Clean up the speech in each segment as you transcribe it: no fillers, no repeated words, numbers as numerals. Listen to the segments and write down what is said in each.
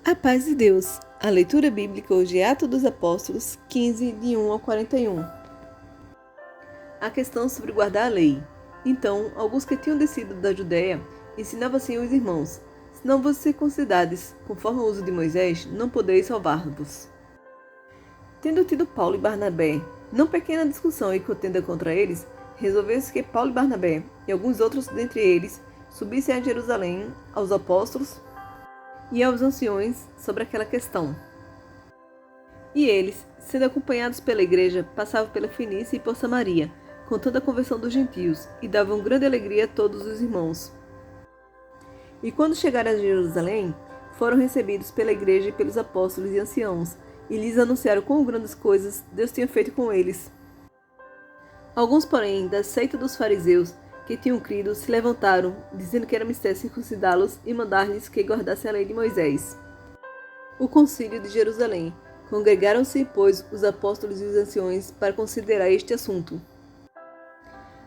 A paz de Deus. A leitura bíblica hoje é Atos dos Apóstolos 15, de 1 ao 41. A questão sobre guardar a lei. Então, alguns que tinham descido da Judéia ensinavam assim aos irmãos: se não vos circuncidades, conforme o uso de Moisés, não podeis salvar-vos. Tendo tido Paulo e Barnabé não pequena discussão e contenda contra eles, resolveu-se que Paulo e Barnabé e alguns outros dentre eles subissem a Jerusalém aos apóstolos e aos anciões sobre aquela questão. E eles, sendo acompanhados pela igreja, passavam pela Fenícia e por Samaria, contando a conversão dos gentios, e davam grande alegria a todos os irmãos. E quando chegaram a Jerusalém, foram recebidos pela igreja e pelos apóstolos e anciãos, e lhes anunciaram quão grandes coisas Deus tinha feito com eles. Alguns, porém, da seita dos fariseus, que tinham crido, se levantaram, dizendo que era mister circuncidá-los e mandar-lhes que guardassem a lei de Moisés. O concílio de Jerusalém. Congregaram-se, pois, os apóstolos e os anciões para considerar este assunto.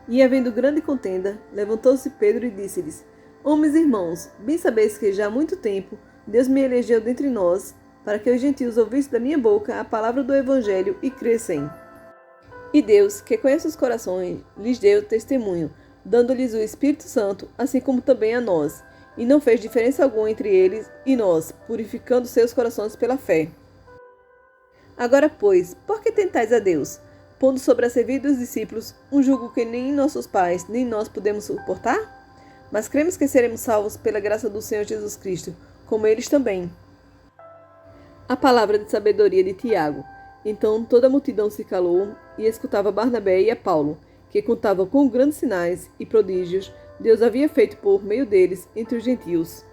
E, havendo grande contenda, levantou-se Pedro e disse-lhes: Homens e irmãos, bem sabeis que já há muito tempo Deus me elegeu dentre nós, para que os gentios ouvissem da minha boca a palavra do Evangelho e crescem. E Deus, que conhece os corações, lhes deu testemunho, dando-lhes o Espírito Santo, assim como também a nós, e não fez diferença alguma entre eles e nós, purificando seus corações pela fé. Agora, pois, por que tentais a Deus, pondo sobre a serviço dos discípulos um jugo que nem nossos pais, nem nós podemos suportar? Mas cremos que seremos salvos pela graça do Senhor Jesus Cristo, como eles também. A palavra de sabedoria de Tiago. Então toda a multidão se calou e escutava Barnabé e a Paulo, que contavam com grandes sinais e prodígios Deus havia feito por meio deles entre os gentios.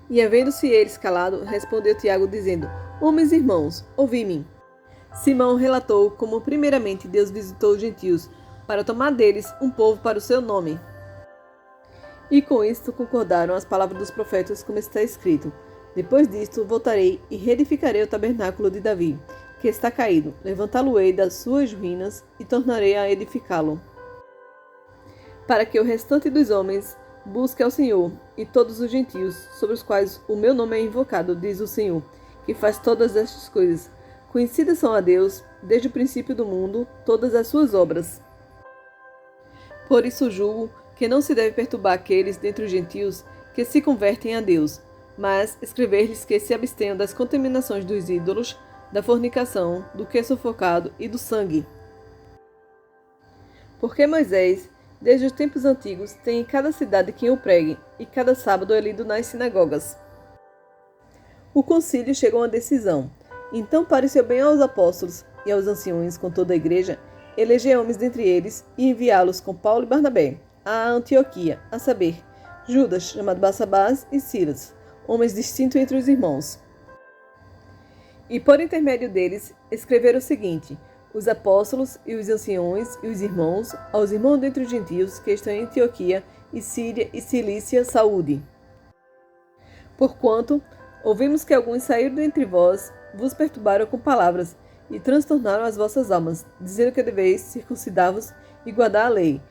E havendo-se eles calado, respondeu Tiago, dizendo: Homens e irmãos, ouvi-me. Simão relatou como primeiramente Deus visitou os gentios, para tomar deles um povo para o seu nome. E com isto concordaram as palavras dos profetas, como está escrito: Depois disto voltarei e reedificarei o tabernáculo de Davi, que está caído, levantá-lo-ei das suas ruínas e tornarei a edificá-lo. Para que o restante dos homens busque ao Senhor e todos os gentios, sobre os quais o meu nome é invocado, diz o Senhor, que faz todas estas coisas. Conhecidas são a Deus, desde o princípio do mundo, todas as suas obras. Por isso julgo que não se deve perturbar aqueles dentre os gentios que se convertem a Deus, mas escrever-lhes que se abstenham das contaminações dos ídolos, da fornicação, do que é sufocado e do sangue. Porque Moisés, desde os tempos antigos, tem em cada cidade quem o pregue, e cada sábado é lido nas sinagogas. O concílio chegou a uma decisão. Então pareceu bem aos apóstolos e aos anciões com toda a igreja eleger homens dentre eles e enviá-los com Paulo e Barnabé a Antioquia, a saber, Judas, chamado Barsabás, e Silas, homens distintos entre os irmãos. E por intermédio deles escreveram o seguinte: os apóstolos e os anciões e os irmãos, aos irmãos dentre os gentios que estão em Antioquia e Síria e Cilícia, saúde. Porquanto ouvimos que alguns saíram dentre vós, vos perturbaram com palavras e transtornaram as vossas almas, dizendo que deveis circuncidar-vos e guardar a lei,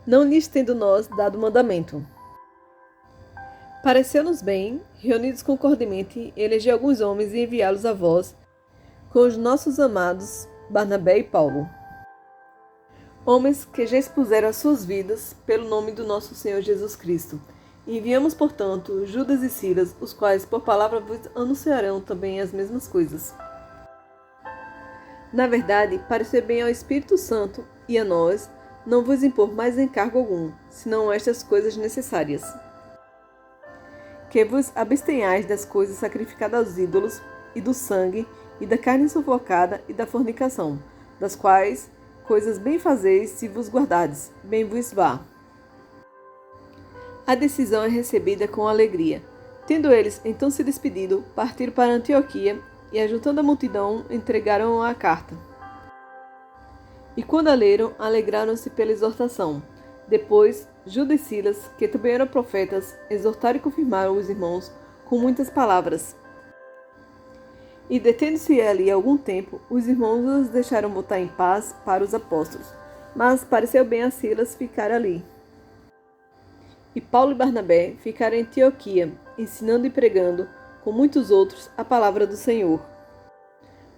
não lhes tendo nós dado mandamento. Pareceu-nos bem, reunidos concordemente, eleger alguns homens e enviá-los a vós, com os nossos amados Barnabé e Paulo. Homens que já expuseram as suas vidas pelo nome do nosso Senhor Jesus Cristo. Enviamos, portanto, Judas e Silas, os quais por palavra vos anunciarão também as mesmas coisas. Na verdade, pareceu bem ao Espírito Santo e a nós não vos impor mais encargo algum, senão estas coisas necessárias: que vos abstenhais das coisas sacrificadas aos ídolos, e do sangue, e da carne sufocada, e da fornicação, das quais coisas bem fazeis se vos guardardes, bem vos vá. A decisão é recebida com alegria. Tendo eles então se despedido, partiram para Antioquia, e ajuntando a multidão, entregaram a carta. E quando a leram, alegraram-se pela exortação. Depois, Judas e Silas, que também eram profetas, exortaram e confirmaram os irmãos com muitas palavras. E detendo-se ali algum tempo, os irmãos os deixaram voltar em paz para os apóstolos, mas pareceu bem a Silas ficar ali. E Paulo e Barnabé ficaram em Antioquia, ensinando e pregando, com muitos outros, a palavra do Senhor.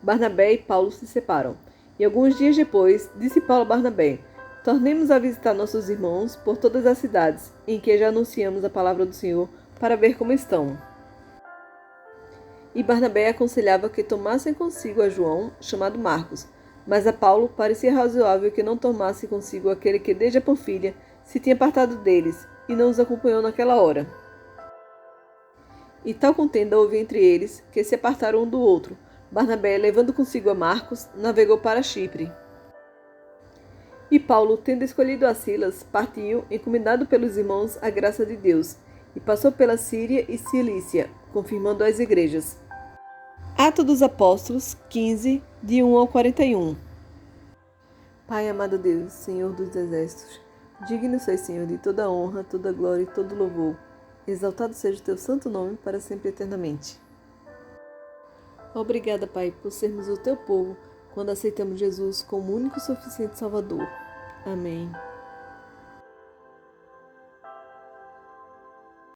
Barnabé e Paulo se separam. E alguns dias depois, disse Paulo a Barnabé: tornemos a visitar nossos irmãos por todas as cidades em que já anunciamos a palavra do Senhor, para ver como estão. E Barnabé aconselhava que tomassem consigo a João, chamado Marcos, mas a Paulo parecia razoável que não tomasse consigo aquele que desde a Panfilha se tinha apartado deles, e não os acompanhou naquela hora. E tal contenda houve entre eles, que se apartaram um do outro. Barnabé, levando consigo a Marcos, navegou para Chipre. E Paulo, tendo escolhido a Silas, partiu, encomendado pelos irmãos à graça de Deus, e passou pela Síria e Cilícia, confirmando as igrejas. Atos dos Apóstolos 15, de 1 ao 41. Pai amado Deus, Senhor dos exércitos, digno sois, Senhor, de toda honra, toda glória e todo louvor. Exaltado seja o teu santo nome para sempre e eternamente. Obrigada, Pai, por sermos o teu povo quando aceitamos Jesus como o único e suficiente Salvador. Amém.